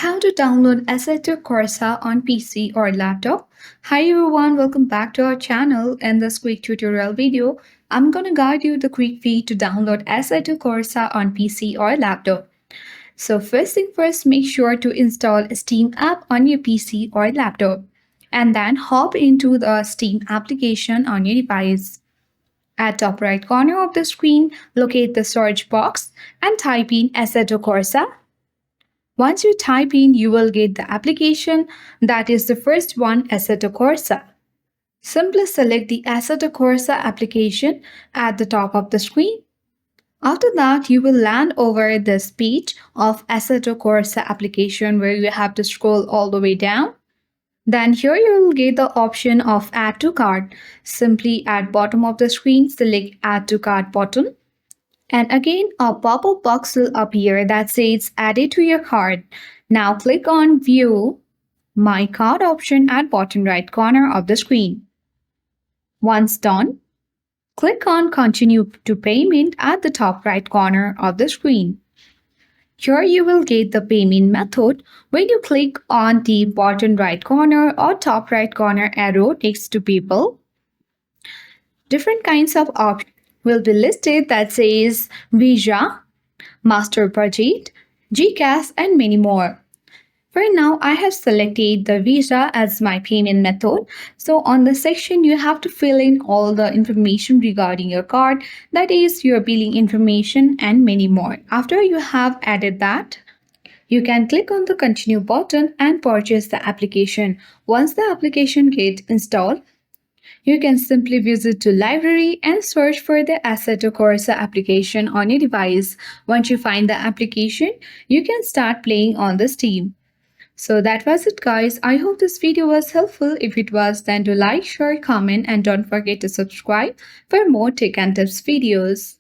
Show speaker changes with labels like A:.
A: How to download Assetto Corsa on PC or laptop. Hi everyone, welcome back to our channel. In this quick tutorial video, I'm gonna guide you the quick way to download Assetto Corsa on PC or laptop. So first thing first, make sure to install a Steam app on your PC or laptop and then hop into the Steam application on your device. At top right corner of the screen, locate the search box and type in Assetto Corsa. Once you type in, you will get the application that is the first one, Assetto Corsa. Simply select the Assetto Corsa application at the top of the screen. After that, you will land over this page of Assetto Corsa application where you have to scroll all the way down. Then here you will get the option of Add to Cart. Simply at bottom of the screen, select Add to Cart button. And again, a pop-up box will appear that says Add it to your cart. Now click on View My Cart option at bottom right corner of the screen. Once done, click on Continue to Payment at the top right corner of the screen. Here you will get the payment method when you click on the bottom right corner or top right corner arrow next to PayPal. Different kinds of options will be listed that says Visa, Master Budget, GCash, and many more. For now, I have selected the Visa as my payment method. So on the section, you have to fill in all the information regarding your card, that is your billing information and many more. After you have added that, you can click on the continue button and purchase the application. Once the application gets installed, you can simply visit to library and search for the Assetto Corsa application on your device. Once you find the application, you can start playing on the Steam. So that was it guys. I hope this video was helpful. If it was, then do like, share, comment and don't forget to subscribe for more tech and tips videos.